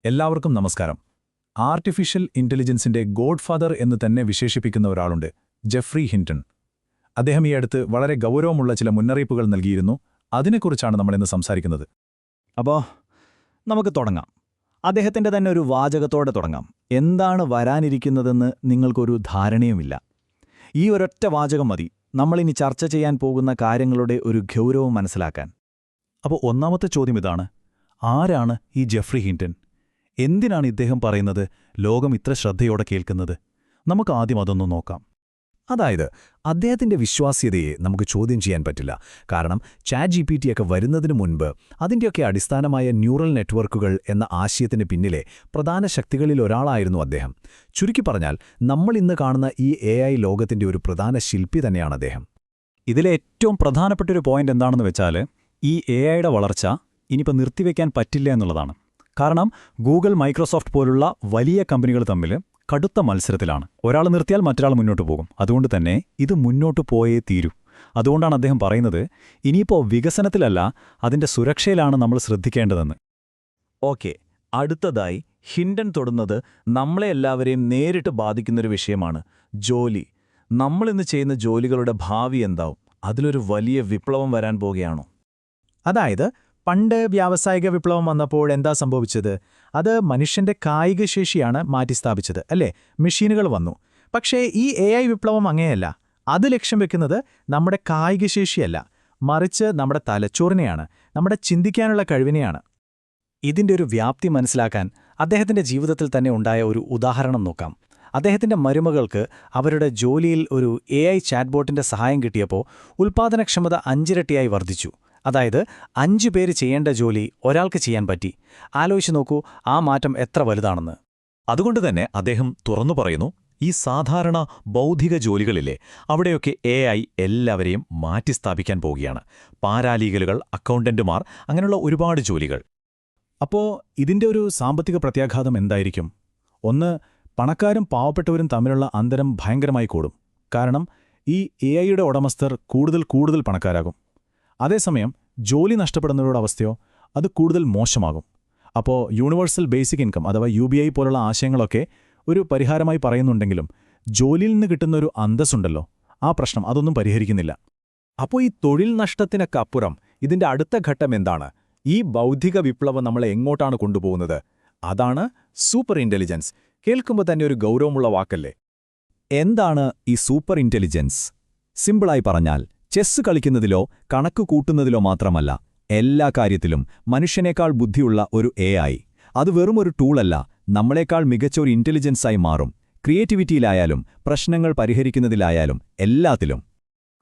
എല്ലാവർക്കും നമസ്കാരം. Artificial ഇന്റലിജൻസിന്റെ God father എന്ന് തന്നെ വിശേഷിപ്പിക്കുന്ന ഒരാളുണ്ട്, ജെഫ്രി ഹിൻടൺ. അദ്ദേഹം ഈ അടുത്ത് വളരെ ഗൗരവമുള്ള ചില മുന്നറിയിപ്പുകൾ നൽകിയിരുന്നു. അതിനെക്കുറിച്ചാണ് നമ്മളിന്ന് സംസാരിക്കുന്നത്. അപ്പോൾ നമുക്ക് തുടങ്ങാം. അദ്ദേഹത്തിൻ്റെ തന്നെ ഒരു വാചകത്തോടെ തുടങ്ങാം. എന്താണ് വരാനിരിക്കുന്നതെന്ന് നിങ്ങൾക്കൊരു ധാരണയുമില്ല. ഈ ഒരൊറ്റ വാചകം മതി നമ്മളിനി ചർച്ച ചെയ്യാൻ പോകുന്ന കാര്യങ്ങളുടെ ഒരു ഗൗരവം മനസ്സിലാക്കാൻ. അപ്പോൾ ഒന്നാമത്തെ ചോദ്യം ഇതാണ്: ആരാണ് ഈ ജെഫ്രി ഹിൻടൺ? എന്തിനാണ് ഇദ്ദേഹം പറയുന്നത് ലോകം ഇത്ര ശ്രദ്ധയോടെ കേൾക്കുന്നത്? നമുക്ക് ആദ്യം അതൊന്ന് നോക്കാം. അതായത് അദ്ദേഹത്തിന്റെ വിശ്വാസ്യതയെ നമുക്ക് ചോദ്യം ചെയ്യാൻ പറ്റില്ല. കാരണം ChatGPT ഒക്കെ വരുന്നതിനു മുൻപ് അതിൻ്റെയൊക്കെ അടിസ്ഥാനമായ ന്യൂറൽ നെറ്റ്വർക്കുകൾ എന്ന ആശയത്തിന് പിന്നിലെ പ്രധാന ശക്തികളിലൊരാളായിരുന്നു അദ്ദേഹം. ചുരുക്കി പറഞ്ഞാൽ നമ്മൾ ഇന്ന് കാണുന്ന ഈ AI ലോകത്തിന്റെ ഒരു പ്രധാന ശില്പി തന്നെയാണ് അദ്ദേഹം. ഇതിലെ ഏറ്റവും പ്രധാനപ്പെട്ടൊരു പോയിന്റ് എന്താണെന്ന് വെച്ചാൽ, ഈ AI-യുടെ വളർച്ച ഇനിയിപ്പോൾ നിർത്തിവെക്കാൻ പറ്റില്ല എന്നുള്ളതാണ്. കാരണം ഗൂഗിൾ, മൈക്രോസോഫ്റ്റ് പോലുള്ള വലിയ കമ്പനികൾ തമ്മിൽ കടുത്ത മത്സരത്തിലാണ്. ഒരാൾ നിർത്തിയാൽ മറ്റൊരാൾ മുന്നോട്ട് പോകും. അതുകൊണ്ട് തന്നെ ഇത് മുന്നോട്ട് പോയേ തീരൂ. അതുകൊണ്ടാണ് അദ്ദേഹം പറയുന്നത്, ഇനിയിപ്പോൾ വികസനത്തിലല്ല, അതിൻ്റെ സുരക്ഷയിലാണ് നമ്മൾ ശ്രദ്ധിക്കേണ്ടതെന്ന്. ഓക്കെ, അടുത്തതായി ഹിൻടൺ തൊടുന്നത് നമ്മളെ എല്ലാവരെയും നേരിട്ട് ബാധിക്കുന്നൊരു വിഷയമാണ്: ജോലി. നമ്മളിന്ന് ചെയ്യുന്ന ജോലികളുടെ ഭാവി എന്താവും? അതിലൊരു വലിയ വിപ്ലവം വരാൻ പോകുകയാണോ? അതായത് പണ്ട് വ്യാവസായിക വിപ്ലവം വന്നപ്പോൾ എന്താ സംഭവിച്ചത്? അത് മനുഷ്യന്റെ കായികശേഷിയാണ് മാറ്റിസ്ഥാപിച്ചത്, അല്ലേ? മെഷീനുകൾ വന്നു. പക്ഷേ ഈ AI വിപ്ലവം അങ്ങനെയല്ല. അത് ലക്ഷ്യം വെക്കുന്നത് നമ്മുടെ കായികശേഷിയല്ല, മറിച്ച് നമ്മുടെ തലച്ചോറിനെയാണ്, നമ്മുടെ ചിന്തിക്കാനുള്ള കഴിവിനെയാണ്. ഇതിൻ്റെ ഒരു വ്യാപ്തി മനസ്സിലാക്കാൻ അദ്ദേഹത്തിൻ്റെ ജീവിതത്തിൽ തന്നെ ഉണ്ടായ ഒരു ഉദാഹരണം നോക്കാം. അദ്ദേഹത്തിൻ്റെ മരുമകൾക്ക് അവരുടെ ജോലിയിൽ ഒരു AI ചാറ്റ്ബോട്ടിൻ്റെ സഹായം കിട്ടിയപ്പോൾ ഉൽപ്പാദനക്ഷമത 5 ഇരട്ടിയായി വർദ്ധിച്ചു. അതായത് 5 പേര് ചെയ്യേണ്ട ജോലി ഒരാൾക്ക് ചെയ്യാൻ പറ്റി. ആലോചിച്ച് നോക്കൂ ആ മാറ്റം എത്ര വലുതാണെന്ന്. അതുകൊണ്ട് തന്നെ അദ്ദേഹം തുറന്നു പറയുന്നു, ഈ സാധാരണ ബൗദ്ധിക ജോലികളിലെ അവിടെയൊക്കെ AI എല്ലാവരെയും മാറ്റിസ്ഥാപിക്കാൻ പോവുകയാണ്. പാരാലീഗലുകൾ, അക്കൗണ്ടന്റുമാർ, അങ്ങനെയുള്ള ഒരുപാട് ജോലികൾ. അപ്പോൾ ഇതിൻ്റെ ഒരു സാമ്പത്തിക പ്രത്യാഘാതം എന്തായിരിക്കും? ഒന്ന്, പണക്കാരും പാവപ്പെട്ടവരും തമ്മിലുള്ള അന്തരം ഭയങ്കരമായി കൂടും. കാരണം ഈ AI-യുടെ ഉടമസ്ഥർ കൂടുതൽ പണക്കാരാകും. അതേസമയം ജോലി നഷ്ടപ്പെടുന്നവരുടെ അവസ്ഥയോ അത് കൂടുതൽ മോശമാകും. അപ്പോൾ യൂണിവേഴ്സൽ ബേസിക് ഇൻകം അഥവാ UBI പോലുള്ള ആശയങ്ങളൊക്കെ ഒരു പരിഹാരമായി പറയുന്നുണ്ടെങ്കിലും ജോലിയിൽ നിന്ന് കിട്ടുന്നൊരു അന്തസ്സുണ്ടല്ലോ, ആ പ്രശ്നം അതൊന്നും പരിഹരിക്കുന്നില്ല. അപ്പോൾ ഈ തൊഴിൽ നഷ്ടത്തിനൊക്കെ അപ്പുറം ഇതിന്റെ അടുത്ത ഘട്ടം എന്താണ്? ഈ ബൗദ്ധിക വിപ്ലവം നമ്മളെ എങ്ങോട്ടാണ് കൊണ്ടുപോകുന്നത്? അതാണ് സൂപ്പർ ഇന്റലിജൻസ്. കേൾക്കുമ്പോൾ തന്നെ ഒരു ഗൗരവമുള്ള വാക്കല്ലേ? എന്താണ് ഈ സൂപ്പർ ഇന്റലിജൻസ്? സിമ്പിളായി പറഞ്ഞാൽ, ചെസ്സ് കളിക്കുന്നതിലോ കണക്ക് കൂട്ടുന്നതിലോ മാത്രമല്ല, എല്ലാ കാര്യത്തിലും മനുഷ്യനേക്കാൾ ബുദ്ധിയുള്ള ഒരു AI. അത് വെറുമൊരു ടൂളല്ല, നമ്മളെക്കാൾ മികച്ച ഒരു ഇന്റലിജൻസായി മാറും. ക്രിയേറ്റിവിറ്റിയിലായാലും പ്രശ്നങ്ങൾ പരിഹരിക്കുന്നതിലായാലും എല്ലാത്തിലും.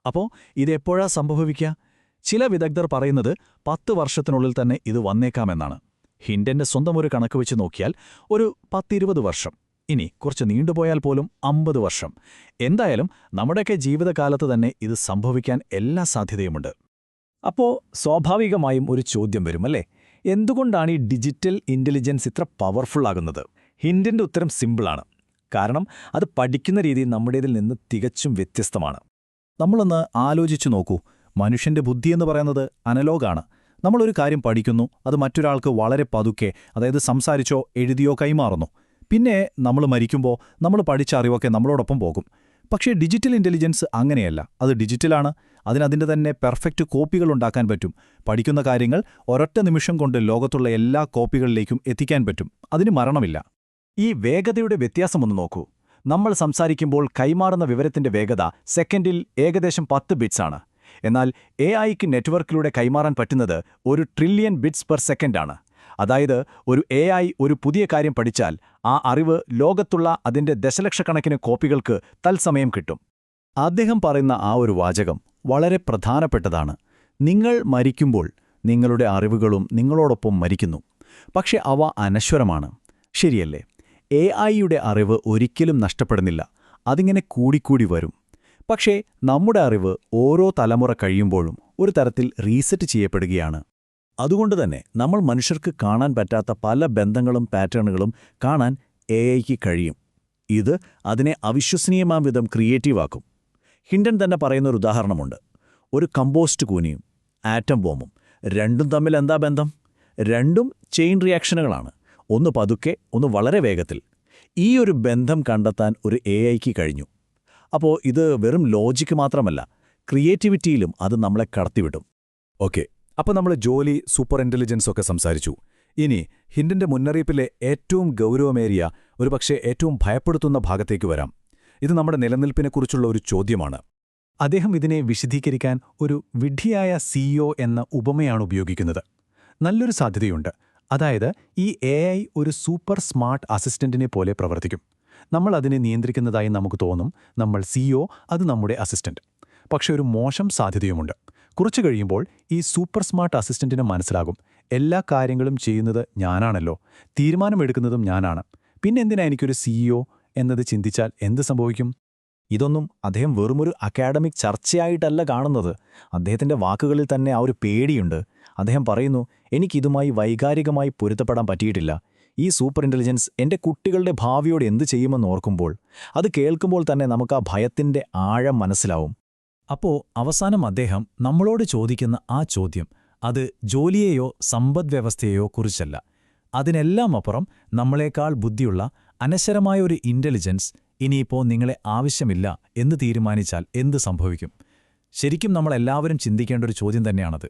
അപ്പോൾ ഇതെപ്പോഴാ സംഭവിക്കുക? ചില വിദഗ്ധർ പറയുന്നത് 10 വർഷത്തിനുള്ളിൽ തന്നെ ഇത് വന്നേക്കാമെന്നാണ്. ഹിൻടന്റെ സ്വന്തം ഒരു കണക്ക് വെച്ച് നോക്കിയാൽ ഒരു 10-20 വർഷം. ഇനി കുറച്ച് നീണ്ടുപോയാൽ പോലും 50 വർഷം. എന്തായാലും നമ്മുടെയൊക്കെ ജീവിതകാലത്ത് തന്നെ ഇത് സംഭവിക്കാൻ എല്ലാ സാധ്യതയുമുണ്ട്. അപ്പോൾ സ്വാഭാവികമായും ഒരു ചോദ്യം വരുമല്ലേ, എന്തുകൊണ്ടാണ് ഈ ഡിജിറ്റൽ ഇന്റലിജൻസ് ഇത്ര പവർഫുള്ളാകുന്നത്? ഹിൻടന്റെ ഉത്തരം സിമ്പിളാണ്. കാരണം അത് പഠിക്കുന്ന രീതി നമ്മുടേതിൽ നിന്ന് തികച്ചും വ്യത്യസ്തമാണ്. നമ്മളൊന്ന് ആലോചിച്ചു നോക്കൂ. മനുഷ്യന്റെ ബുദ്ധിയെന്ന് പറയുന്നത് അനലോഗാണ്. നമ്മളൊരു കാര്യം പഠിക്കുന്നു, അത് മറ്റൊരാൾക്ക് വളരെ പതുക്കെ, അതായത് സംസാരിച്ചോ എഴുതിയോ കൈമാറുന്നു. പിന്നെ നമ്മൾ മരിക്കുമ്പോൾ നമ്മൾ പഠിച്ച അറിവൊക്കെ നമ്മളോടൊപ്പം പോകും. പക്ഷേ ഡിജിറ്റൽ ഇന്റലിജൻസ് അങ്ങനെയല്ല. അത് ഡിജിറ്റലാണ്. അതിൻ്റെ തന്നെ പെർഫെക്റ്റ് കോപ്പികൾ ഉണ്ടാക്കാൻ പറ്റും. പഠിക്കുന്ന കാര്യങ്ങൾ ഒരൊറ്റ നിമിഷം കൊണ്ട് ലോകത്തുള്ള എല്ലാ കോപ്പികളിലേക്കും എത്തിക്കാൻ പറ്റും. അതിന് മരണമില്ല. ഈ വേഗതയുടെ വ്യത്യാസമൊന്ന് നോക്കൂ. നമ്മൾ സംസാരിക്കുമ്പോൾ കൈമാറുന്ന വിവരത്തിന്റെ വേഗത സെക്കൻഡിൽ ഏകദേശം 10 ബിറ്റ്സ് ആണ്. എന്നാൽ AI-ക്ക് നെറ്റ്വർക്കിലൂടെ കൈമാറാൻ പറ്റുന്നത് 1 ട്രില്യൺ ബിറ്റ്സ് പെർ സെക്കൻഡാണ്. അതായത് ഒരു AI ഒരു പുതിയ കാര്യം പഠിച്ചാൽ ആ അറിവ് ലോകത്തുള്ള അതിന്റെ ദശലക്ഷക്കണക്കിന് കോപ്പികൾക്ക് തത്സമയം കിട്ടും. അദ്ദേഹം പറയുന്ന ആ ഒരു വാചകം വളരെ പ്രധാനപ്പെട്ടതാണ്. നിങ്ങൾ മരിക്കുമ്പോൾ നിങ്ങളുടെ അറിവുകളും നിങ്ങളോടൊപ്പം മരിക്കുന്നു. പക്ഷെ അവ അനശ്വരമാണ്. ശരിയല്ലേ? AI-യുടെ അറിവ് ഒരിക്കലും നഷ്ടപ്പെടുന്നില്ല. അതിങ്ങനെ കൂടിക്കൂടി വരും. പക്ഷേ നമ്മുടെ അറിവ് ഓരോ തലമുറ കഴിയുമ്പോഴും ഒരു തരത്തിൽ റീസെറ്റ് ചെയ്യപ്പെടുകയാണ്. അതുകൊണ്ട് തന്നെ നമ്മൾ മനുഷ്യർക്ക് കാണാൻ പറ്റാത്ത പല ബന്ധങ്ങളും പാറ്റേണുകളും കാണാൻ AI-ക്ക് കഴിയും. ഇത് അതിനെ അവിശ്വസനീയമാം വിധം ക്രിയേറ്റീവാക്കും. ഹിൻടൺ തന്നെ പറയുന്നൊരു ഉദാഹരണമുണ്ട്. ഒരു കമ്പോസ്റ്റ് കൂനിയും ആറ്റം ബോംബും രണ്ടും തമ്മിൽ എന്താ ബന്ധം? രണ്ടും ചെയിൻ റിയാക്ഷനുകളാണ്. ഒന്ന് പതുക്കെ, ഒന്ന് വളരെ വേഗത്തിൽ. ഈ ഒരു ബന്ധം കണ്ടെത്താൻ ഒരു AI-ക്ക് കഴിഞ്ഞു. അപ്പോൾ ഇത് വെറും ലോജിക്ക് മാത്രമല്ല, ക്രിയേറ്റിവിറ്റിയിലും അത് നമ്മളെ കടത്തിവിടും. ഓക്കെ, അപ്പോൾ നമ്മൾ ജോലി, സൂപ്പർ ഇന്റലിജൻസ് ഒക്കെ സംസാരിച്ചു. ഇനി ഹിൻഡിന്റെ മുന്നറിയിപ്പിലെ ഏറ്റവും ഗൗരവമേറിയ, ഒരുപക്ഷെ ഏറ്റവും ഭയപ്പെടുത്തുന്ന ഭാഗത്തേക്ക് വരാം. ഇത് നമ്മുടെ നിലനിൽപ്പിനെക്കുറിച്ചുള്ള ഒരു ചോദ്യമാണ്. അദ്ദേഹം ഇതിനെ വിശദീകരിക്കാൻ ഒരു വിഡ്ഢിയായ CEO എന്ന ഉപമയാണ് ഉപയോഗിക്കുന്നത്. നല്ലൊരു സാധ്യതയുണ്ട്. അതായത് ഈ AI ഒരു സൂപ്പർ സ്മാർട്ട് അസിസ്റ്റന്റിനെ പോലെ പ്രവർത്തിക്കും. നമ്മൾ അതിനെ നിയന്ത്രിക്കുന്നതായി നമുക്ക് തോന്നും. നമ്മൾ CEO, അത് നമ്മുടെ അസിസ്റ്റന്റ്. പക്ഷെ ഒരു മോശം സാധ്യതയുമുണ്ട്. കുറച്ചു കഴിയുമ്പോൾ ഈ സൂപ്പർ സ്മാർട്ട് അസിസ്റ്റന്റിന് മനസ്സിലാകും, എല്ലാ കാര്യങ്ങളും ചെയ്യുന്നത് ഞാനാണല്ലോ, തീരുമാനമെടുക്കുന്നതും ഞാനാണ്, പിന്നെന്തിനാ എനിക്കൊരു CEO എന്നത് ചിന്തിച്ചാൽ എന്ത് സംഭവിക്കും? ഇതൊന്നും അദ്ദേഹം വെറുമൊരു അക്കാഡമിക് ചർച്ചയായിട്ടല്ല കാണുന്നത്. അദ്ദേഹത്തിന്റെ വാക്കുകളിൽ തന്നെ ആ ഒരു പേടിയുണ്ട്. അദ്ദേഹം പറയുന്നു, എനിക്കിതുമായി വൈകാരികമായി പൊരുത്തപ്പെടാൻ പറ്റിയിട്ടില്ല. ഈ സൂപ്പർ ഇന്റലിജൻസ് എൻ്റെ കുട്ടികളുടെ ഭാവിയോട് എന്ത് ചെയ്യുമെന്ന് ഓർക്കുമ്പോൾ, അത് കേൾക്കുമ്പോൾ തന്നെ നമുക്ക് ആ ഭയത്തിന്റെ ആഴം മനസ്സിലാവും. അപ്പോൾ അവസാനം അദ്ദേഹം നമ്മളോട് ചോദിക്കുന്ന ആ ചോദ്യം, അത് ജോലിയെയോ സമ്പദ്വ്യവസ്ഥയെയോ കുറിച്ചല്ല. അതിനെല്ലാം അപ്പുറം നമ്മളെക്കാൾ ബുദ്ധിയുള്ള അനശ്വരമായ ഒരു ഇന്റലിജൻസ് ഇനിയിപ്പോൾ നിങ്ങളെ ആവശ്യമില്ല എന്ന് തീരുമാനിച്ചാൽ എന്ത് സംഭവിക്കും? ശരിക്കും നമ്മളെല്ലാവരും ചിന്തിക്കേണ്ട ഒരു ചോദ്യം തന്നെയാണത്.